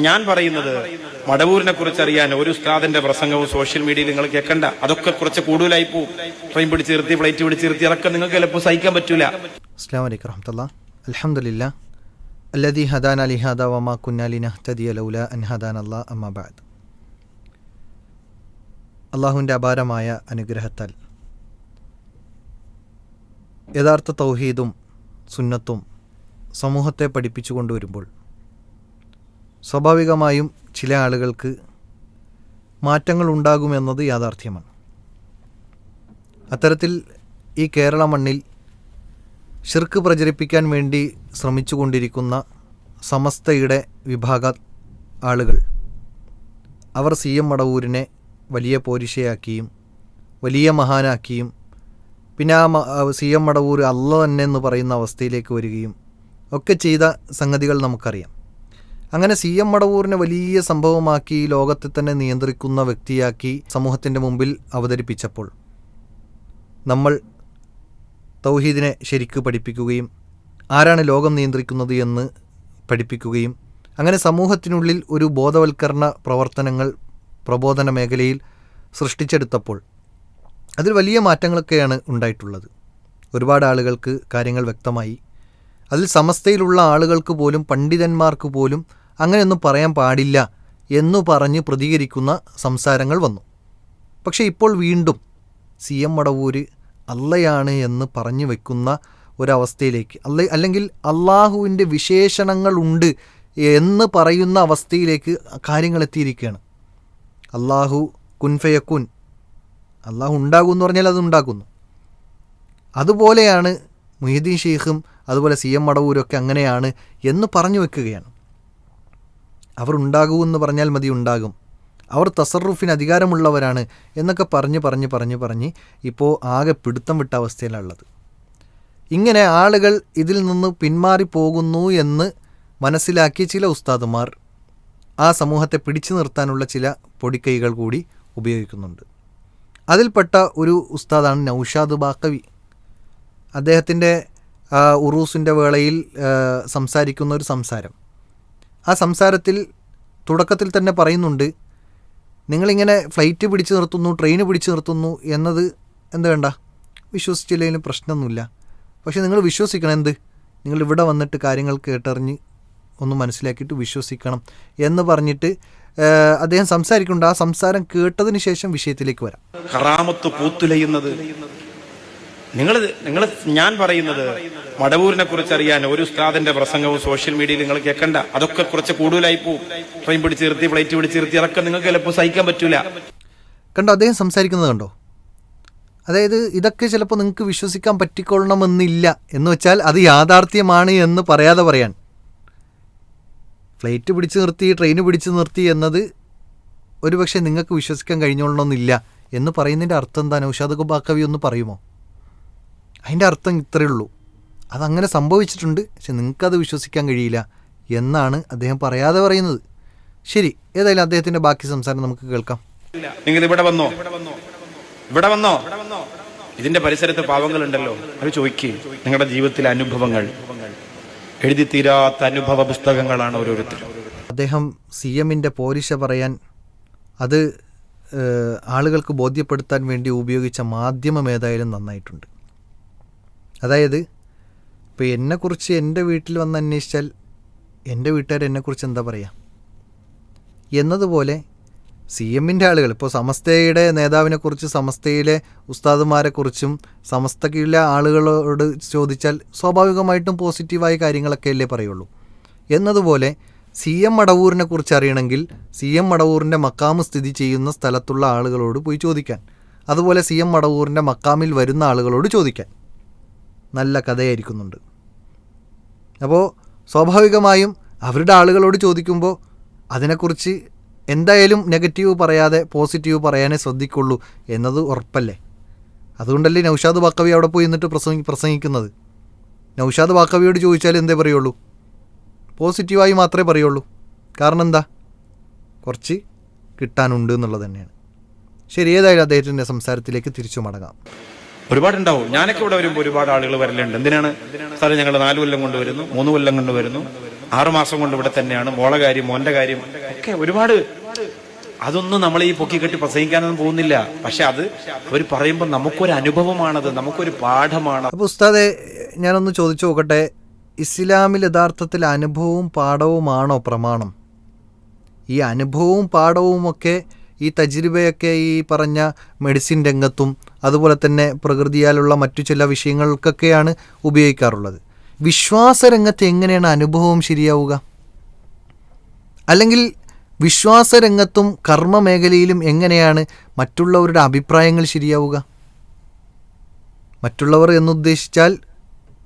ഞാൻ പറയുന്നത് മടവൂരിനെ കുറിച്ച് അറിയാൻ ഒരു ഉസ്താദിന്റെ പ്രസംഗവും സോഷ്യൽ മീഡിയയിൽ നിങ്ങൾ കേൾക്കണ്ട. അതൊക്കെ കുറച്ച് കൂടുതലായി പോകും. ട്രെയിൻ പിടിച്ച് നിർത്തി, ഫ്ലൈറ്റ് പിടിച്ച് നിർത്തി, അതൊക്കെ നിങ്ങൾക്ക് ചിലപ്പോൾ സഹിക്കാൻ പറ്റൂല. അസ്സലാമു അലൈക്കും വറഹ്മത്തുള്ളാഹി. അൽഹംദുലില്ലാഹ് അല്ലദീ ഹദാനാ ലിഹാദാ വമാ കുന്നാ ലിനഹ്തദിയ ലൗലാ അൻ ഹദാനല്ലാഹ് അമ്മാ ബഅദ്. അള്ളാഹുവിൻ്റെ അപാരമായ അനുഗ്രഹത്താൽ യഥാർത്ഥ തൗഹീദും സുന്നത്തും സമൂഹത്തെ പഠിപ്പിച്ചു കൊണ്ടുവരുമ്പോൾ സ്വാഭാവികമായും ചില ആളുകൾക്ക് മാറ്റങ്ങൾ ഉണ്ടാകുമെന്നത് യാഥാർത്ഥ്യമാണ്. അത്തരത്തിൽ ഈ കേരള മണ്ണിൽ ശിർക്ക് പ്രചരിപ്പിക്കാൻ വേണ്ടി ശ്രമിച്ചുകൊണ്ടിരിക്കുന്ന സമസ്തയുടെ വിഭാഗ ആളുകൾ അവർ CM മടവൂരിനെ വലിയ പോരിശയാക്കിയും വലിയ മഹാനാക്കിയും പിന്നെ ആ CM മടവൂർ അല്ല തന്നെ എന്ന് പറയുന്ന അവസ്ഥയിലേക്ക് വരികയും ഒക്കെ ചെയ്ത സംഗതികൾ നമുക്കറിയാം. അങ്ങനെ CM മടവൂരിനെ വലിയ സംഭവമാക്കി ലോകത്തെ തന്നെ നിയന്ത്രിക്കുന്ന വ്യക്തിയാക്കി സമൂഹത്തിൻ്റെ മുമ്പിൽ അവതരിപ്പിച്ചപ്പോൾ നമ്മൾ തൗഹീദിനെ ശരിക്ക് പഠിപ്പിക്കുകയും ആരാണ് ലോകം നിയന്ത്രിക്കുന്നത് എന്ന് പഠിപ്പിക്കുകയും അങ്ങനെ സമൂഹത്തിനുള്ളിൽ ഒരു ബോധവൽക്കരണ പ്രവർത്തനങ്ങൾ പ്രബോധന മേഖലയിൽ സൃഷ്ടിച്ചെടുത്തപ്പോൾ അതിൽ വലിയ മാറ്റങ്ങളൊക്കെയാണ് ഉണ്ടായിട്ടുള്ളത്. ഒരുപാട് ആളുകൾക്ക് കാര്യങ്ങൾ വ്യക്തമായി. അതിൽ സമസ്തയിലുള്ള ആളുകൾക്ക് പോലും പണ്ഡിതന്മാർക്ക് പോലും അങ്ങനെയൊന്നും പറയാൻ പാടില്ല എന്നു പറഞ്ഞ് പ്രതികരിക്കുന്ന സംസാരങ്ങൾ വന്നു. പക്ഷേ ഇപ്പോൾ വീണ്ടും CM മടവൂര് അള്ളയാണ് എന്ന് പറഞ്ഞു വയ്ക്കുന്ന ഒരവസ്ഥയിലേക്ക് അല്ലെങ്കിൽ അള്ളാഹുവിൻ്റെ വിശേഷണങ്ങളുണ്ട് എന്ന് പറയുന്ന അവസ്ഥയിലേക്ക് കാര്യങ്ങൾ എത്തിയിരിക്കുകയാണ്. അള്ളാഹു കുൻഫയക്കുൻ, അള്ളാഹു ഉണ്ടാകും എന്ന് പറഞ്ഞാൽ അത് ഉണ്ടാക്കുന്നു. അതുപോലെയാണ് മുഹ്യിദ്ദീൻ ഷെയ്ഖും അതുപോലെ CM മടവൂരൊക്കെ അങ്ങനെയാണ് എന്ന് പറഞ്ഞു വെക്കുകയാണ്. അവർ ഉണ്ടാകുമെന്ന് പറഞ്ഞാൽ മതി, ഉണ്ടാകും. അവർ തസറുഫിന് അധികാരമുള്ളവരാണ് എന്നൊക്കെ പറഞ്ഞ് ഇപ്പോൾ ആകെ പിടുത്തം വിട്ട അവസ്ഥയിലുള്ളത്. ഇങ്ങനെ ആളുകൾ ഇതിൽ നിന്ന് പിന്മാറിപ്പോകുന്നു എന്ന് മനസ്സിലാക്കിയ ചില ഉസ്താദുമാർ ആ സമൂഹത്തെ പിടിച്ചു നിർത്താനുള്ള ചില പൊടിക്കൈകൾ കൂടി ഉപയോഗിക്കുന്നുണ്ട്. അതിൽപ്പെട്ട ഒരു ഉസ്താദാണ് നൗഷാദ് ബാക്കവി. അദ്ദേഹത്തിൻ്റെ ഉറൂസിൻ്റെ വേളയിൽ സംസാരിക്കുന്ന ഒരു സംസാരം, ആ സംസാരത്തിൽ തുടക്കത്തിൽ തന്നെ പറയുന്നുണ്ട്, നിങ്ങളിങ്ങനെ ഫ്ലൈറ്റ് പിടിച്ചു നിർത്തുന്നു, ട്രെയിൻ പിടിച്ചു നിർത്തുന്നു എന്നത് എന്ത് വേണ്ട, വിശ്വസിച്ചില്ലെങ്കിലും പ്രശ്നമൊന്നുമില്ല. പക്ഷേ നിങ്ങൾ വിശ്വസിക്കണം. എന്ത്? നിങ്ങൾ ഇവിടെ വന്നിട്ട് കാര്യങ്ങൾ കേട്ടറിഞ്ഞ് ഒന്ന് മനസ്സിലാക്കിയിട്ട് വിശ്വസിക്കണം എന്ന് പറഞ്ഞിട്ട് അദ്ദേഹം സംസാരിക്കുന്നുണ്ട്. ആ സംസാരം കേട്ടതിന് ശേഷം വിഷയത്തിലേക്ക് വരാം. കറാമത്ത് പൂത്തുലയുന്നത് ഞാൻ പറയുന്നത് മടവൂരിനെ കുറിച്ച് അറിയാൻ ഒരു ഉസ്താദിന്റെ പ്രസംഗവും സോഷ്യൽ മീഡിയയിൽ നിങ്ങൾ കേൾക്കണ്ട. അതൊക്കെ കുറച്ച് കൂടുതലായി പോകും. ട്രെയിൻ പിടിച്ച് നിർത്തി, ഫ്ലൈറ്റ് പിടിച്ച് നിർത്തി, അതൊക്കെ നിങ്ങൾക്ക് ചിലപ്പോൾ സഹിക്കാൻ പറ്റൂല. കണ്ടോ അദ്ദേഹം സംസാരിക്കുന്നത് കണ്ടോ? അതായത് ഇതൊക്കെ ചിലപ്പോൾ നിങ്ങൾക്ക് വിശ്വസിക്കാൻ പറ്റിക്കൊള്ളണമെന്നില്ല എന്ന് വെച്ചാൽ അത് യാഥാർത്ഥ്യമാണ് എന്ന് പറയാതെ പറയാൻ. ഫ്ലൈറ്റ് പിടിച്ച് നിർത്തി, ട്രെയിൻ പിടിച്ച് നിർത്തി എന്നത് ഒരുപക്ഷെ നിങ്ങൾക്ക് വിശ്വസിക്കാൻ കഴിഞ്ഞോളണമെന്നില്ല എന്ന് പറയുന്നതിൻ്റെ അർത്ഥം എന്താ? നൗഷാദ് ബാക്കവി ഒന്ന് പറയുമോ? അതിൻ്റെ അർത്ഥം ഇത്രയേ ഉള്ളൂ, അതങ്ങനെ സംഭവിച്ചിട്ടുണ്ട്, പക്ഷെ നിങ്ങൾക്കത് വിശ്വസിക്കാൻ കഴിയില്ല എന്നാണ് അദ്ദേഹം പറയാതെ പറയുന്നത്. ശരി, ഏതായാലും അദ്ദേഹത്തിൻ്റെ ബാക്കി സംസാരം നമുക്ക് കേൾക്കാം. നിങ്ങൾ ഇവിടെ വന്നോ? ഇതിന്റെ പരിസരത്ത് പാവങ്ങളുണ്ടല്ലോ, അത് ചോദിക്കുക. നിങ്ങളുടെ ജീവിതത്തിലെ അനുഭവങ്ങൾ എഴുതി തീരാത്ത അനുഭവ പുസ്തകങ്ങളാണ് ഓരോരുത്തരും. അദ്ദേഹം CMൻ്റെ പോരിശ പറയാൻ അത് ആളുകൾക്ക് ബോധ്യപ്പെടുത്താൻ വേണ്ടി ഉപയോഗിച്ച മാധ്യമം ഏതായാലും നന്നായിട്ടുണ്ട്. അതായത് ഇപ്പോൾ എന്നെക്കുറിച്ച് എൻ്റെ വീട്ടിൽ വന്ന് അന്വേഷിച്ചാൽ എൻ്റെ വീട്ടുകാർ എന്നെക്കുറിച്ച് എന്താ പറയുക എന്നതുപോലെ CMൻ്റെ ആളുകൾ ഇപ്പോൾ സമസ്തയുടെ നേതാവിനെക്കുറിച്ച്, സമസ്തയിലെ ഉസ്താദുമാരെക്കുറിച്ചും സമസ്തയിലെ ആളുകളോട് ചോദിച്ചാൽ സ്വാഭാവികമായിട്ടും പോസിറ്റീവായ കാര്യങ്ങളൊക്കെ അല്ലേ പറയുള്ളൂ. എന്നതുപോലെ CM മടവൂരിനെ കുറിച്ച് അറിയണമെങ്കിൽ CM മടവൂരിൻ്റെ മക്കാമ് സ്ഥിതി ചെയ്യുന്ന സ്ഥലത്തുള്ള ആളുകളോട് പോയി ചോദിക്കാൻ, അതുപോലെ CM മടവൂരിൻ്റെ മക്കാമിൽ വരുന്ന ആളുകളോട് ചോദിക്കാൻ നല്ല കഥയായിരിക്കുന്നുണ്ട്. അപ്പോൾ സ്വാഭാവികമായും അവരുടെ ആളുകളോട് ചോദിക്കുമ്പോൾ അതിനെക്കുറിച്ച് എന്തായാലും നെഗറ്റീവ് പറയാതെ പോസിറ്റീവ് പറയാനേ ശ്രദ്ധിക്കുള്ളൂ എന്നത് ഉറപ്പല്ലേ. അതുകൊണ്ടല്ലേ നൗഷാദ് ബാക്കവി അവിടെ പോയി നിന്നിട്ട് പ്രസംഗിക്കുന്നത്. നൗഷാദ് ബാക്കവിയോട് ചോദിച്ചാൽ എന്തേ പറയുള്ളൂ? പോസിറ്റീവായി മാത്രമേ പറയുള്ളൂ. കാരണം എന്താ? കുറച്ച് കിട്ടാനുണ്ട് എന്നുള്ളത് തന്നെയാണ്. ശരി, ഏതായാലും അദ്ദേഹത്തിൻ്റെ സംസാരത്തിലേക്ക് തിരിച്ചു മടങ്ങാം. ഒരുപാടുണ്ടാവും. ഞാനൊക്കെ ഇവിടെ വരുമ്പോൾ ഒരുപാട് ആളുകൾ വരലുണ്ട്. എന്തിനാണ് സാറേ? ഞങ്ങൾ 4 കൊല്ലം കൊണ്ടുവരുന്നു, 3 കൊല്ലം കൊണ്ടുവരുന്നു, 6 മാസം കൊണ്ട് ഇവിടെ തന്നെയാണ്. മോളെ കാര്യം, മോന്റെ കാര്യം ഒക്കെ ഒരുപാട്. അതൊന്നും നമ്മൾ ഈ പൊക്കിക്കെട്ടി പ്രസംഗിക്കാനൊന്നും പോകുന്നില്ല. പക്ഷെ അത് അവർ പറയുമ്പോൾ നമുക്കൊരു അനുഭവമാണത്, നമുക്കൊരു പാഠമാണ്. അപ്പോൾ ഉസ്താദെ, ഞാനൊന്ന് ചോദിച്ചു നോക്കട്ടെ, ഇസ്ലാമിൽ യഥാർത്ഥത്തിൽ അനുഭവവും പാഠവുമാണോ പ്രമാണം? ഈ അനുഭവവും പാഠവുമൊക്കെ ഈ തജ്രിബയൊക്കെ ഈ പറഞ്ഞ മെഡിസിൻ രംഗത്തും അതുപോലെ തന്നെ പ്രകൃതിയാലുള്ള മറ്റു ചില വിഷയങ്ങൾക്കൊക്കെയാണ് ഉപയോഗിക്കാറുള്ളത്. വിശ്വാസരംഗത്ത് എങ്ങനെയാണ് അനുഭവം ശരിയാവുക? അല്ലെങ്കിൽ വിശ്വാസരംഗത്തും കർമ്മ മേഖലയിലും എങ്ങനെയാണ് മറ്റുള്ളവരുടെ അഭിപ്രായങ്ങൾ ശരിയാവുക? മറ്റുള്ളവർ എന്നുദ്ദേശിച്ചാൽ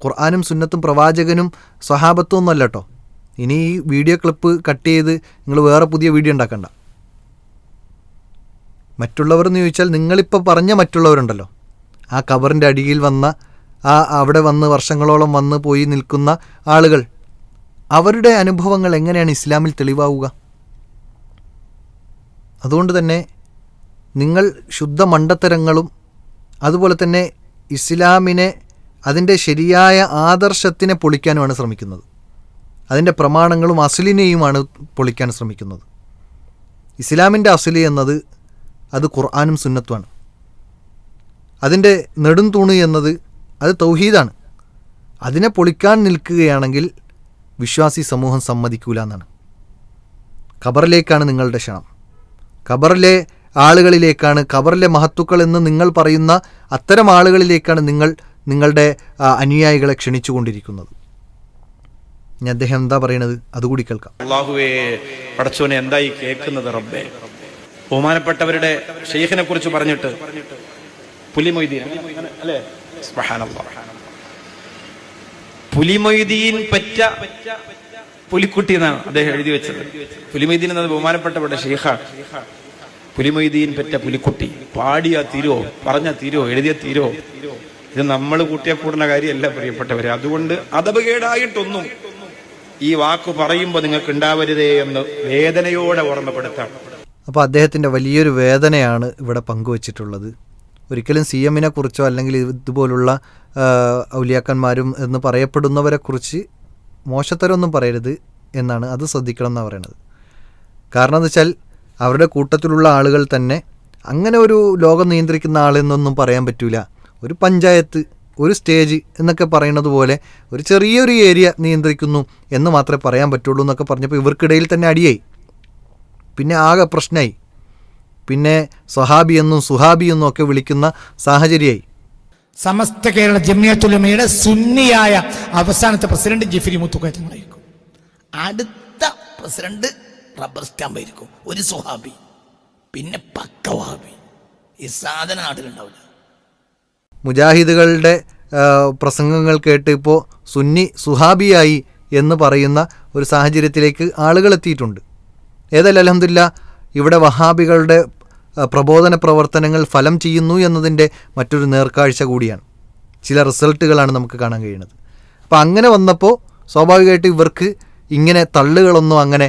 ഖുർആനും സുന്നത്തും പ്രവാചകനും സ്വഹാബത്തും ഒന്നുമല്ല കേട്ടോ. ഇനി ഈ വീഡിയോ ക്ലിപ്പ് കട്ട് ചെയ്ത് നിങ്ങൾ വേറെ പുതിയ വീഡിയോ ഉണ്ടാക്കണ്ട. മറ്റുള്ളവർ എന്ന് ചോദിച്ചാൽ നിങ്ങളിപ്പോൾ പറഞ്ഞ മറ്റുള്ളവരുണ്ടല്ലോ, ആ ഖബറിൻ്റെ അടിയിൽ വന്ന അവിടെ വന്ന് വർഷങ്ങളോളം വന്ന് പോയി നിൽക്കുന്ന ആളുകൾ, അവരുടെ അനുഭവങ്ങൾ എങ്ങനെയാണ് ഇസ്ലാമിൽ തെളിവാവുക? അതുകൊണ്ട് തന്നെ നിങ്ങൾ ശുദ്ധ മണ്ടത്തരങ്ങളും അതുപോലെ തന്നെ ഇസ്ലാമിനെ അതിൻ്റെ ശരിയായ ആദർശത്തിനെ പൊളിക്കാനുമാണ് ശ്രമിക്കുന്നത്. അതിൻ്റെ പ്രമാണങ്ങളും അസ്ലിനെയുമാണ് പൊളിക്കാൻ ശ്രമിക്കുന്നത്. ഇസ്ലാമിൻ്റെ അസ്ലി എന്നത് അത് ഖുർആനും സുന്നത്തുമാണ്. അതിൻ്റെ നെടും തൂണ് എന്നത് അത് തൗഹീദാണ്. അതിനെ പൊളിക്കാൻ നിൽക്കുകയാണെങ്കിൽ വിശ്വാസി സമൂഹം സമ്മതിക്കൂല എന്നാണ്. ഖബറിലേക്കാണ് നിങ്ങളുടെ ക്ഷണം, ഖബറിലെ ആളുകളിലേക്കാണ്, ഖബറിലെ മഹത്തുക്കൾ എന്ന് നിങ്ങൾ പറയുന്ന അത്തരം ആളുകളിലേക്കാണ് നിങ്ങൾ നിങ്ങളുടെ അനുയായികളെ ക്ഷണിച്ചുകൊണ്ടിരിക്കുന്നത്. ഇനി അദ്ദേഹം എന്താ പറയുന്നത് അതുകൂടി കേൾക്കാം. അല്ലാഹുവേ, പടച്ചോനെ, എന്തായി കേൾക്കുന്നത് റബ്ബേ? ബഹുമാനപ്പെട്ടവരുടെ ഷെയ്ഖിനെ കുറിച്ച് പറഞ്ഞിട്ട് പുലിമൊയ്തീൻ അല്ലേ, സുബ്ഹാനല്ലാഹ്, പുലിമൊയ്തീൻ പറ്റ പുലിക്കുട്ടി എന്നാണ് അദ്ദേഹം എഴുതി വെച്ചത്. പുലിമൊയ്തീൻ എന്നത് ബഹുമാനപ്പെട്ടവരുടെ ഷെയ്ഖാണ്. പുലിമൊയ്തീൻ പറ്റ പുലിക്കുട്ടി, പാടിയ തീരോ, പറഞ്ഞ തീരോ, എഴുതിയ തീരോ? ഇത് നമ്മൾ കൂട്ടിയ കൂടുന്ന കാര്യമല്ല പ്രിയപ്പെട്ടവരെ. അതുകൊണ്ട് അതപകേടായിട്ടൊന്നും ഈ വാക്ക് പറയുമ്പോൾ നിങ്ങൾക്ക് ഉണ്ടാവരുതേ എന്ന് വേദനയോടെ ഓർമ്മപ്പെടുത്താം. അപ്പോൾ അദ്ദേഹത്തിൻ്റെ വലിയൊരു വേദനയാണ് ഇവിടെ പങ്കുവച്ചിട്ടുള്ളത്. ഒരിക്കലും CM-നെ കുറിച്ചോ അല്ലെങ്കിൽ ഇതുപോലുള്ള ഔലിയാക്കന്മാരും എന്ന് പറയപ്പെടുന്നവരെക്കുറിച്ച് മോശത്തരമൊന്നും പറയരുത് എന്നാണ്, അത് ശ്രദ്ധിക്കണം എന്നാണ് പറയുന്നത്. കാരണം എന്ന് വെച്ചാൽ അവരുടെ കൂട്ടത്തിലുള്ള ആളുകൾ തന്നെ അങ്ങനെ ഒരു ലോകം നിയന്ത്രിക്കുന്ന ആളെന്നൊന്നും പറയാൻ പറ്റില്ല. ഒരു പഞ്ചായത്ത്, ഒരു സ്റ്റേജ് എന്നൊക്കെ പറയുന്നത് പോലെ ഒരു ചെറിയൊരു ഏരിയ നിയന്ത്രിക്കുന്നു എന്ന് മാത്രമേ പറയാൻ പറ്റുള്ളൂ എന്നൊക്കെ പറഞ്ഞപ്പോൾ ഇവർക്കിടയിൽ തന്നെ അടിയായി. പിന്നെ ആകെ പ്രശ്നമായി. പിന്നെ സ്വഹാബി എന്നും സുഹാബി എന്നും ഒക്കെ വിളിക്കുന്ന സാഹചര്യമായി. സമസ്ത കേരള ജമിയത്തുലമയുടെ സുന്നിയായ അവസാനത്തെ പ്രസിഡന്റ് ജിഫ്രി മുത്തുക്കയറ്റങ്ങളായിരിക്കും. അടുത്ത പ്രസിഡന്റ് റബ്ബർ സ്റ്റാമ്പായിരിക്കും, ഒരു സുഹാബി, പിന്നെ പക്ക വഹാബി. ഈ സാധന നാട്ടിലുണ്ടാവില്ല. മുജാഹിദുകളുടെ പ്രസംഗങ്ങൾ കേട്ട് ഇപ്പോൾ സുന്നി സുഹാബിയായി എന്ന് പറയുന്ന ഒരു സാഹചര്യത്തിലേക്ക് ആളുകൾ എത്തിയിട്ടുണ്ട്. ഏതായാലും അൽഹംദുലില്ലാ, ഇവിടെ വഹാബികളുടെ പ്രബോധന പ്രവർത്തനങ്ങൾ ഫലം ചെയ്യുന്നു എന്നതിൻ്റെ മറ്റൊരു നേർക്കാഴ്ച കൂടിയാണ്. ചില റിസൾട്ടുകളാണ് നമുക്ക് കാണാൻ കഴിയുന്നത്. അപ്പോൾ അങ്ങനെ വന്നപ്പോൾ സ്വാഭാവികമായിട്ട് ഇവർക്ക് ഇങ്ങനെ തള്ളുകളൊന്നും അങ്ങനെ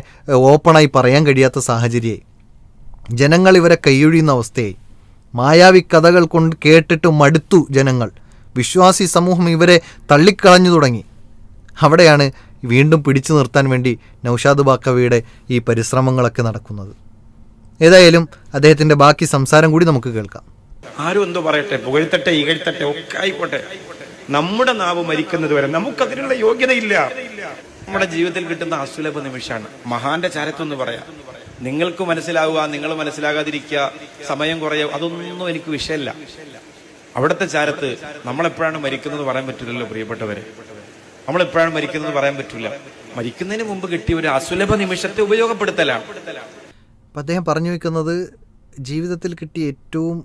ഓപ്പണായി പറയാൻ കഴിയാത്ത സാഹചര്യമായി. ജനങ്ങൾ ഇവരെ കൈയൊഴിയുന്ന അവസ്ഥയായി. മായാവി കഥകൾ കൊണ്ട് കേട്ടിട്ട് മടുത്തു ജനങ്ങൾ. വിശ്വാസി സമൂഹം ഇവരെ തള്ളിക്കളഞ്ഞു തുടങ്ങി. അവിടെയാണ് വീണ്ടും പിടിച്ചു നിർത്താൻ വേണ്ടി നൗഷാദ് ബാക്കവിയുടെ ഈ പരിശ്രമങ്ങളൊക്കെ നടക്കുന്നത്. ഏതായാലും അദ്ദേഹത്തിൻ്റെ ബാക്കി സംസാരം കൂടി നമുക്ക് കേൾക്കാം. ആരും എന്തോ പറയട്ടെ, പുകഴ്ത്തട്ടെ, ഇകഴ്ത്തട്ടെ, ഒക്കെ ആയിക്കോട്ടെ, നമ്മുടെ നാവ് മരിക്കുന്നത് വരെ നമുക്കതിനുള്ള യോഗ്യതയില്ല. നമ്മുടെ ജീവിതത്തിൽ കിട്ടുന്ന അസുലഭ നിമിഷമാണ്. മഹാന്റെ ചാരത്തൊന്ന് പറയാം, നിങ്ങൾക്ക് മനസ്സിലാവുക, നിങ്ങൾ മനസ്സിലാകാതിരിക്കുക, സമയം കുറയുക, അതൊന്നും എനിക്ക് വിഷയമല്ല. അവിടുത്തെ ചാരത്ത് നമ്മളെപ്പോഴാണ് മരിക്കുന്നത് പറയാൻ പറ്റില്ലല്ലോ പ്രിയപ്പെട്ടവരെ. നമ്മളെപ്പോഴാണ് മരിക്കുന്നത് പറയാൻ പറ്റില്ല. മരിക്കുന്നതിന് മുമ്പ് കിട്ടിയ ഒരു അസുലഭ നിമിഷത്തെ ഉപയോഗപ്പെടുത്തലാണ്. അപ്പം അദ്ദേഹം പറഞ്ഞു വയ്ക്കുന്നത് ജീവിതത്തിൽ കിട്ടിയ ഏറ്റവും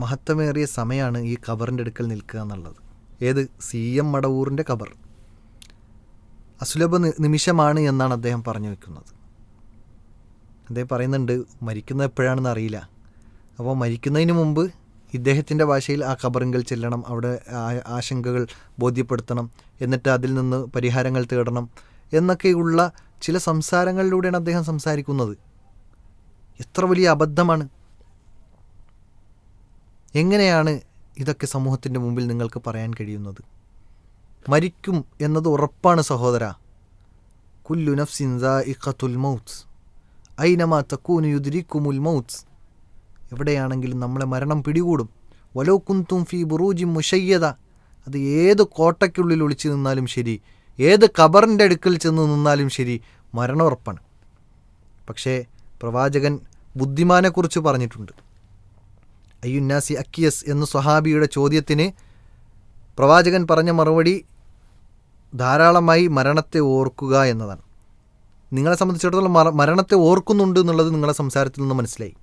മഹത്വമേറിയ സമയമാണ് ഈ ഖബറിൻ്റെ അടുക്കൽ നിൽക്കുക എന്നുള്ളത്. ഏത്? CM മടവൂറിൻ്റെ ഖബർ അസുലഭ നിമിഷമാണ് എന്നാണ് അദ്ദേഹം പറഞ്ഞു വയ്ക്കുന്നത്. അദ്ദേഹം പറയുന്നുണ്ട് മരിക്കുന്നത് എപ്പോഴാണെന്ന് അറിയില്ല. അപ്പോൾ മരിക്കുന്നതിന് മുമ്പ് ഇദ്ദേഹത്തിൻ്റെ ഭാഷയിൽ ആ ഖബറിങ്കൽ ചെല്ലണം, അവിടെ ആശങ്കകൾ ബോധ്യപ്പെടുത്തണം, എന്നിട്ട് അതിൽ നിന്ന് പരിഹാരങ്ങൾ തേടണം എന്നൊക്കെയുള്ള ചില സംസാരങ്ങളിലൂടെയാണ് അദ്ദേഹം സംസാരിക്കുന്നത്. എത്ര വലിയ അബദ്ധമാണ്! എങ്ങനെയാണ് ഇതൊക്കെ സമൂഹത്തിൻ്റെ മുമ്പിൽ നിങ്ങൾക്ക് പറയാൻ കഴിയുന്നത്? മരിക്കും എന്നത് ഉറപ്പാണ് സഹോദര. കുല്ലു നഫ്സിൻ ദാഇഖത്തുൽ മൗത്ത് ഐനമാ തകൂനു യുദ്രിക്കുമുൽ മൗത്ത്. എവിടെയാണെങ്കിലും നമ്മളെ മരണം പിടികൂടും. വലൗ കുന്തും ഫീ ബുറൂജിൻ മുശയ്യദ, അത് ഏത് കോട്ടയ്ക്കുള്ളിൽ ഒളിച്ചു നിന്നാലും ശരി, ഏത് ഖബറിൻ്റെ അടുക്കൽ ചെന്ന് നിന്നാലും ശരി, മരണം ഉറപ്പാണ്. പക്ഷേ പ്രവാചകൻ ബുദ്ധിമാനെക്കുറിച്ച് പറഞ്ഞിട്ടുണ്ട്. അയ്യുന്നാസി അക്കിയസ് എന്ന സ്വഹാബിയുടെ ചോദ്യത്തിന് പ്രവാചകൻ പറഞ്ഞ മറുപടി ധാരാളമായി മരണത്തെ ഓർക്കുക എന്നതാണ്. നിങ്ങളെ സംബന്ധിച്ചിടത്തോളം മരണത്തെ ഓർക്കുന്നുണ്ട് എന്നുള്ളത് നിങ്ങളുടെ സംസാരത്തിൽ നിന്ന് മനസ്സിലായി.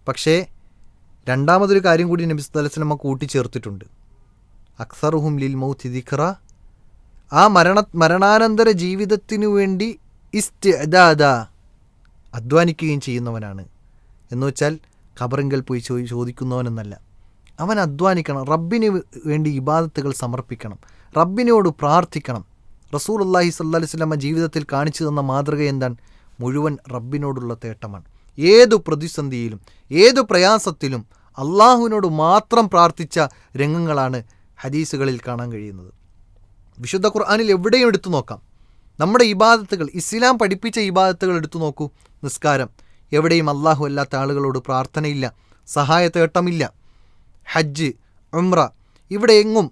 പക്ഷേ രണ്ടാമതൊരു കാര്യം കൂടി നബി സല്ലല്ലാഹു അലൈഹി വസല്ലം കൂട്ടിച്ചേർത്തിട്ടുണ്ട്. അക്സറുഹും ലിൽ മൗതി ദിക്റ, ആ മരണാനന്തര ജീവിതത്തിനു വേണ്ടി ഇസ്തിഅദാദ, അധ്വാനിക്കുകയും ചെയ്യുന്നവനാണ്. എന്ന് വെച്ചാൽ ഖബറിങ്കൽ പോയി ചോദിക്കുന്നവനെന്നല്ല, അവൻ അധ്വാനിക്കണം, റബ്ബിന് വേണ്ടി ഇബാദത്തുകൾ സമർപ്പിക്കണം, റബ്ബിനോട് പ്രാർത്ഥിക്കണം. റസൂലുള്ളാഹി സ്വല്ലല്ലാഹി അലൈഹി വസല്ലം ജീവിതത്തിൽ കാണിച്ചു തന്ന മാതൃക എന്താണ്? മുഴുവൻ റബ്ബിനോടുള്ള തേട്ടമാണ്. ഏതു പ്രതിസന്ധിയിലും ഏതു പ്രയാസത്തിലും അള്ളാഹുവിനോട് മാത്രം പ്രാർത്ഥിച്ച രംഗങ്ങളാണ് ഹദീസുകളിൽ കാണാൻ കഴിയുന്നത്. വിശുദ്ധ ഖുർആനിൽ എവിടെയും എടുത്തു നോക്കാം. നമ്മുടെ ഇബാദത്തുകൾ, ഇസ്ലാം പഠിപ്പിച്ച ഇബാദത്തുകൾ എടുത്തു നോക്കൂ. നിസ്കാരം, എവിടെയും അള്ളാഹു അല്ലാത്ത ആളുകളോട് പ്രാർത്ഥനയില്ല, സഹായ തേട്ടമില്ല. ഹജ്ജ്, ഉംറ, ഇവിടെ എങ്ങും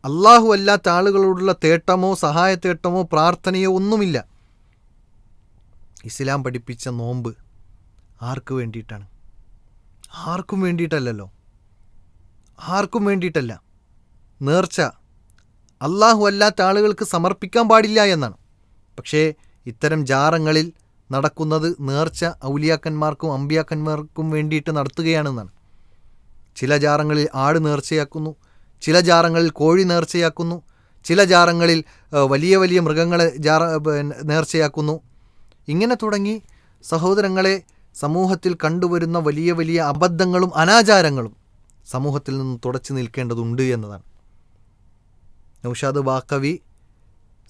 അള്ളാഹു അല്ലാത്ത ആളുകളോടുള്ള തേട്ടമോ സഹായ തേട്ടമോ പ്രാർത്ഥനയോ ഒന്നുമില്ല. ഇസ്ലാം പഠിപ്പിച്ച നോമ്പ് ആർക്ക് വേണ്ടിയിട്ടാണ്? ആർക്കും വേണ്ടിയിട്ടല്ലല്ലോ, ആർക്കും വേണ്ടിയിട്ടല്ല. നേർച്ച അള്ളാഹു അല്ലാത്ത ആളുകൾക്ക് സമർപ്പിക്കാൻ പാടില്ല എന്നാണ്. പക്ഷേ ഇത്തരം ജാറങ്ങളിൽ നടക്കുന്നത് നേർച്ച ഔലിയാക്കന്മാർക്കും അമ്പിയാക്കന്മാർക്കും വേണ്ടിയിട്ട് നടത്തുകയാണെന്നാണ്. ചില ജാറങ്ങളിൽ ആട് നേർച്ചയാക്കുന്നു, ചില ജാറങ്ങളിൽ കോഴി നേർച്ചയാക്കുന്നു, ചില ജാറങ്ങളിൽ വലിയ വലിയ മൃഗങ്ങളെ നേർച്ചയാക്കുന്നു. ഇങ്ങനെ തുടങ്ങി സഹോദരങ്ങളെ, സമൂഹത്തിൽ കണ്ടുവരുന്ന വലിയ വലിയ അബദ്ധങ്ങളും അനാചാരങ്ങളും സമൂഹത്തിൽ നിന്ന് തുടച്ചു നിൽക്കേണ്ടതുണ്ട് എന്നതാണ്. നൗഷാദ് ബാക്കവി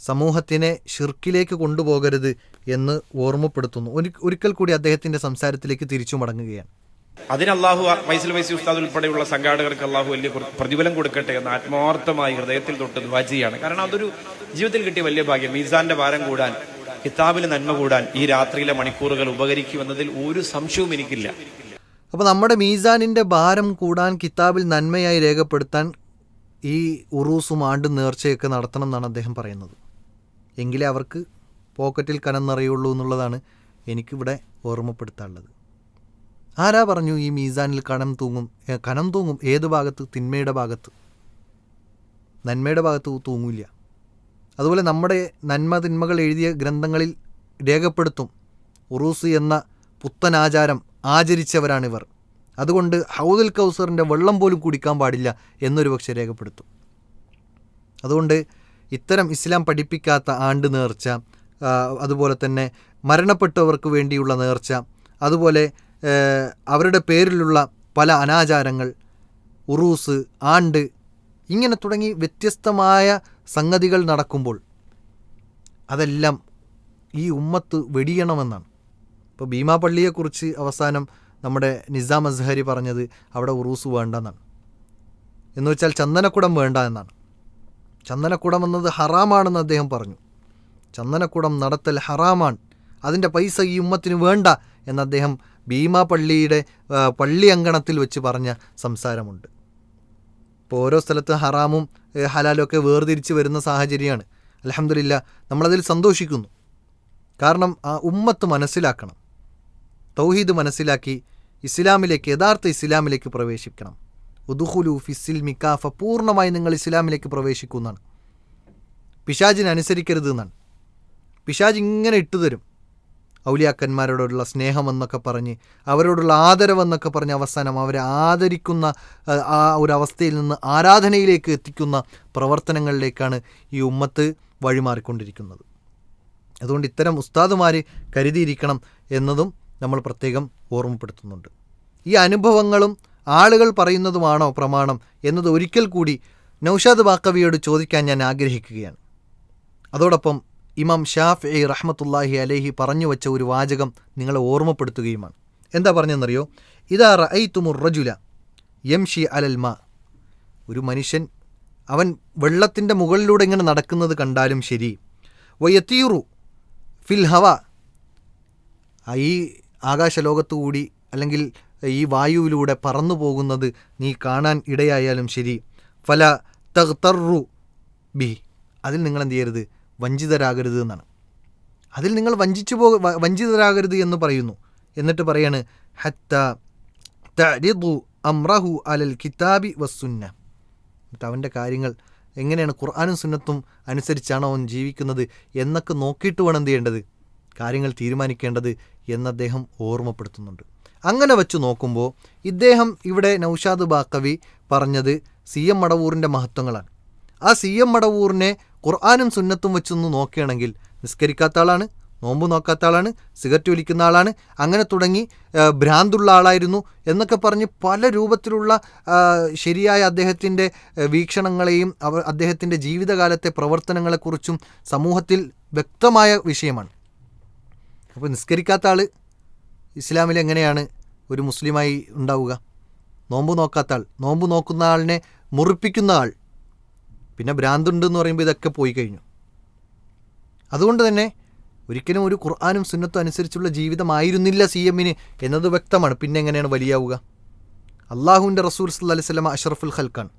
സമൂഹത്തിനെ ഷിർക്കിലേക്ക് കൊണ്ടുപോകരുത് എന്ന് ഓർമ്മപ്പെടുത്തുന്നു. ഒരിക്കൽ കൂടി അദ്ദേഹത്തിൻ്റെ സംസാരത്തിലേക്ക് തിരിച്ചു മടങ്ങുകയാണ്. അതിന് അള്ളാഹു ഫൈസൽ വൈസി ഉസ്താദ് ഉൾപ്പെടെയുള്ള സംഘാടകർക്ക് അള്ളാഹു വലിയ പ്രതിഫലം കൊടുക്കട്ടെ എന്ന് ആത്മാർത്ഥമായി ഹൃദയത്തിൽ തൊട്ട് ദുആ ചെയ്യാണ്. കാരണം അതൊരു ജീവിതത്തിൽ കിട്ടിയ വലിയ ഭാഗ്യം. മീസാന്റെ ഭാരം കൂടാൻ, കിതാബിൽ നന്മ കൂടാൻ ഈ രാത്രിയിലെ മണിക്കൂറുകൾ ഉപകരിക്കുമെന്നതിൽ ഒരു സംശയവും എനിക്കില്ല. അപ്പോൾ നമ്മുടെ മീസാനിൻ്റെ ഭാരം കൂടാൻ, കിതാബിൽ നന്മയായി രേഖപ്പെടുത്താൻ ഈ ഉറൂസും ആണ്ടും നേർച്ചയൊക്കെ നടത്തണം എന്നാണ് അദ്ദേഹം പറയുന്നത്. എങ്കിലേ അവർക്ക് പോക്കറ്റിൽ കനം നിറയുള്ളൂ എന്നുള്ളതാണ് എനിക്കിവിടെ ഓർമ്മപ്പെടുത്താനുള്ളത്. ആരാ പറഞ്ഞു ഈ മീസാനിൽ കനം തൂങ്ങും? ഏത് ഭാഗത്ത്? തിന്മയുടെ ഭാഗത്ത്. നന്മയുടെ ഭാഗത്ത് തൂങ്ങില്ല. അതുപോലെ നമ്മുടെ നന്മ തിന്മകൾ എഴുതിയ ഗ്രന്ഥങ്ങളിൽ രേഖപ്പെടുത്തും, ഉറൂസ് എന്ന പുത്തനാചാരം ആചരിച്ചവരാണിവർ, അതുകൊണ്ട് ഹൗദുൽ കൗസറിൻ്റെ വെള്ളം പോലും കുടിക്കാൻ പാടില്ല എന്നൊരു പക്ഷേ രേഖപ്പെടുത്തും. അതുകൊണ്ട് ഇത്തരം ഇസ്ലാം പഠിപ്പിക്കാത്ത ആണ്ട് നേർച്ച, അതുപോലെ തന്നെ മരണപ്പെട്ടവർക്ക് വേണ്ടിയുള്ള നേർച്ച, അതുപോലെ അവരുടെ പേരിലുള്ള പല അനാചാരങ്ങൾ, ഉറൂസ്, ആണ്ട്, ഇങ്ങനെ തുടങ്ങി വ്യത്യസ്തമായ സംഗതികൾ നടക്കുമ്പോൾ അതെല്ലാം ഈ ഉമ്മത്ത് വെടിയണമെന്നാണ്. ഇപ്പോൾ ഭീമാ പള്ളിയെക്കുറിച്ച് അവസാനം നമ്മുടെ നിസാം അസ്ഹരി പറഞ്ഞത് അവിടെ ഉറൂസ് വേണ്ടെന്നാണ്. എന്ന് വെച്ചാൽ ചന്ദനക്കുടം വേണ്ട എന്നാണ്. ചന്ദനക്കുടം എന്നത് ഹറാമാണെന്ന് അദ്ദേഹം പറഞ്ഞു. ചന്ദനക്കുടം നടത്തൽ ഹറാമാണ്, അതിൻ്റെ പൈസ ഈ ഉമ്മത്തിന് വേണ്ട എന്ന് അദ്ദേഹം ഭീമാ പള്ളിയുടെ പള്ളി അങ്കണത്തിൽ വെച്ച് പറഞ്ഞ സംസാരമുണ്ട്. ഇപ്പോൾ ഓരോ സ്ഥലത്ത് ഹറാമും ഹലാലും ഒക്കെ വേർതിരിച്ച് വരുന്ന സാഹചര്യമാണ്. അൽഹംദുലില്ലാ, നമ്മളതിൽ സന്തോഷിക്കുന്നു. കാരണം ആ ഉമ്മത്ത് മനസ്സിലാക്കണം, തൗഹീദ് മനസ്സിലാക്കി ഇസ്ലാമിലേക്ക്, യഥാർത്ഥ ഇസ്ലാമിലേക്ക് പ്രവേശിക്കണം. ഉദ്ഖുലു ഫിസ്സിൽമി കാഫ, പൂർണ്ണമായി നിങ്ങൾ ഇസ്ലാമിലേക്ക് പ്രവേശിക്കുന്നതാണ്. പിശാചിനെ അനുസരിക്കരുത് എന്നാണ്. പിശാച് ഇങ്ങനെ ഇട്ടുതരും, ഔലിയാക്കന്മാരോടുള്ള സ്നേഹമെന്നൊക്കെ പറഞ്ഞ്, അവരോടുള്ള ആദരവെന്നൊക്കെ പറഞ്ഞ് അവസാനം അവരെ ആദരിക്കുന്ന ആ ഒരു അവസ്ഥയിൽ നിന്ന് ആരാധനയിലേക്ക് എത്തിക്കുന്ന പ്രവർത്തനങ്ങളിലേക്കാണ് ഈ ഉമ്മത്ത് വഴിമാറിക്കൊണ്ടിരിക്കുന്നത്. അതുകൊണ്ട് ഇത്തരം ഉസ്താദുമാർ കരുതിയിരിക്കണം എന്നതും നമ്മൾ പ്രത്യേകം ഓർമ്മപ്പെടുത്തുന്നുണ്ട്. ഈ അനുഭവങ്ങളും ആളുകൾ പറയുന്നതുമാണോ പ്രമാണം എന്നത് ഒരിക്കൽ കൂടി നൗഷാദ് ബാക്കവിയോട് ചോദിക്കാൻ ഞാൻ ആഗ്രഹിക്കുകയാണ്. അതോടൊപ്പം ഇമാം ഷാഫിഈ റഹ്മത്തുള്ളാഹി അലൈഹി പറഞ്ഞു വച്ച ഒരു വാചകം നിങ്ങളെ ഓർമ്മപ്പെടുത്തുകയുമാണ്. എന്താ പറഞ്ഞെന്നറിയോ? ഇദാ റഅയ്തുമുർ റജുല യംഷി അലൽ മാ, ഒരു മനുഷ്യൻ അവൻ വെള്ളത്തിൻ്റെ മുകളിലൂടെ ഇങ്ങനെ നടക്കുന്നത് കണ്ടാലും ശരി, വയതീറു ഫിൽ ഹവ, ഈ ആകാശലോകത്തുകൂടി അല്ലെങ്കിൽ ഈ വായുവിലൂടെ പറന്നു പോകുന്നത് നീ കാണാൻ ഇടയായാലും ശരി, ഫല തഗ്തറു ബി, അതിൽ നിങ്ങൾ എന്ത് ചെയ്യരുത്, വഞ്ചിതരാകരുത് എന്നാണ്. അതിൽ നിങ്ങൾ വഞ്ചിതരാകരുത് എന്ന് പറയുന്നു. എന്നിട്ട് പറയാണ് ഹത്ത തഅരിദു അംറഹു അലൽ കിതാബി വസ്സുന്ന, എന്നിട്ട് അവൻ്റെ കാര്യങ്ങൾ എങ്ങനെയാണ് ഖുർആനും സുന്നത്തും അനുസരിച്ചാണോ അവൻ ജീവിക്കുന്നത് എന്നൊക്കെ നോക്കിയിട്ട് വേണം എന്ത് ചെയ്യേണ്ടത്, കാര്യങ്ങൾ തീരുമാനിക്കേണ്ടത് എന്ന് അദ്ദേഹം ഓർമ്മപ്പെടുത്തുന്നുണ്ട്. അങ്ങനെ വച്ച് നോക്കുമ്പോൾ ഇദ്ദേഹം ഇവിടെ നൗഷാദ് ബാക്കവി പറഞ്ഞത് CM മടവൂറിൻ്റെ മഹത്വങ്ങളാണ്. ആ CM മടവൂറിനെ ഖുർആനും സുന്നത്തും വെച്ചൊന്ന് നോക്കുകയാണെങ്കിൽ നിസ്കരിക്കാത്ത ആളാണ്, നോമ്പ് നോക്കാത്ത ആളാണ്, സിഗരറ്റ് വലിക്കുന്ന ആളാണ്, അങ്ങനെ തുടങ്ങി ഭ്രാന്തുള്ള ആളായിരുന്നു എന്നൊക്കെ പറഞ്ഞ് പല രൂപത്തിലുള്ള ശരിയായ അദ്ദേഹത്തിൻ്റെ വീക്ഷണങ്ങളെയും അദ്ദേഹത്തിൻ്റെ ജീവിതകാലത്തെ പ്രവർത്തനങ്ങളെക്കുറിച്ചും സമൂഹത്തിൽ വ്യക്തമായ വിഷയമാണ്. അപ്പോൾ നിസ്കരിക്കാത്ത ആൾ ഇസ്ലാമിൽ എങ്ങനെയാണ് ഒരു മുസ്ലിമായി ഉണ്ടാവുക? നോമ്പ് നോക്കാത്ത ആൾ, നോമ്പ് നോക്കുന്ന ആളിനെ മുറിപ്പിക്കുന്ന ആൾ, പിന്നെ ഭ്രാന്തുണ്ടെന്ന് പറയുമ്പോൾ ഇതൊക്കെ പോയി കഴിഞ്ഞു. അതുകൊണ്ട് തന്നെ ഒരിക്കലും ഒരു ഖുർആനും സുന്നത്തും അനുസരിച്ചുള്ള ജീവിതമായിരുന്നില്ല CMന് എന്നത് വ്യക്തമാണ്. പിന്നെ എങ്ങനെയാണ് വലിയാവുക? അള്ളാഹുവിൻ്റെ റസൂൽ സല്ലല്ലാഹു അലൈഹി വസല്ലമ അഷ്റഫുൽ ഖൽക്കാണ്.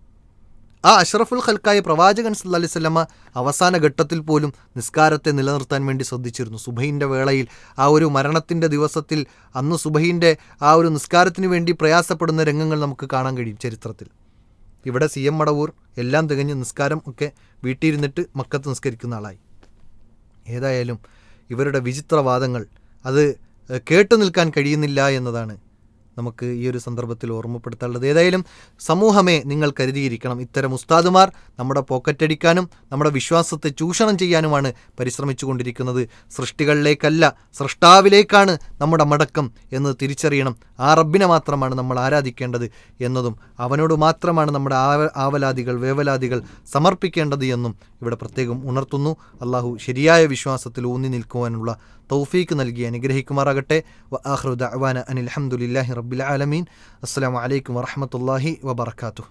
ആ അഷ്റഫുൽ ഖൽക്കായ പ്രവാചകൻ സല്ലല്ലാഹു അലൈഹി വസല്ലമ അവസാന ഘട്ടത്തിൽ പോലും നിസ്കാരത്തെ നിലനിർത്താൻ വേണ്ടി ശ്രദ്ധിച്ചിരുന്നു. സുബഹിൻ്റെ വേളയിൽ, ആ ഒരു മരണത്തിൻ്റെ ദിവസത്തിൽ, അന്ന് സുബഹിൻ്റെ ആ ഒരു നിസ്കാരത്തിന് വേണ്ടി പ്രയാസപ്പെടുന്ന രംഗങ്ങൾ നമുക്ക് കാണാൻ കഴിയും ചരിത്രത്തിൽ. ഇവിടെ CM മടവൂർ എല്ലാം തികഞ്ഞ് നിസ്കാരം ഒക്കെ വീട്ടിലിരുന്നിട്ട് മക്കത്ത് നിസ്കരിക്കുന്ന ആളായി. ഏതായാലും ഇവരുടെ വിചിത്രവാദങ്ങൾ അത് കേട്ടു നിൽക്കാൻ കഴിയുന്നില്ല എന്നതാണ് നമുക്ക് ഈ ഒരു സന്ദർഭത്തിൽ ഓർമ്മപ്പെടുത്താനുള്ളത്. ഏതായാലും സമൂഹമേ നിങ്ങൾ കരുതിയിരിക്കണം, ഇത്തരം ഉസ്താദുമാർ നമ്മുടെ പോക്കറ്റടിക്കാനും നമ്മുടെ വിശ്വാസത്തെ ചൂഷണം ചെയ്യാനുമാണ് പരിശ്രമിച്ചു കൊണ്ടിരിക്കുന്നത്. സൃഷ്ടികളിലേക്കല്ല, സൃഷ്ടാവിലേക്കാണ് നമ്മുടെ മടക്കം എന്ന് തിരിച്ചറിയണം. ആ റബ്ബിനെ മാത്രമാണ് നമ്മൾ ആരാധിക്കേണ്ടത് എന്നതും അവനോട് മാത്രമാണ് നമ്മുടെ ആവലാദികൾ വേവലാദികൾ സമർപ്പിക്കേണ്ടത് എന്നും ഇവിടെ പ്രത്യേകം ഉണർത്തുന്നു. അള്ളാഹു ശരിയായ വിശ്വാസത്തിൽ ഊന്നി നിൽക്കുവാനുള്ള തൗഫീക്ക് നൽകി അനുഗ്രഹിക്കുമാറാകട്ടെ. വആഖിറു ദഅവാന അനിൽ ഹംദുലില്ലാഹി റബ്ബിൽ ആലമീൻ. അസ്സലാമു അലൈക്കും വറഹ്മത്തുള്ളാഹി വബറകാതുഹു.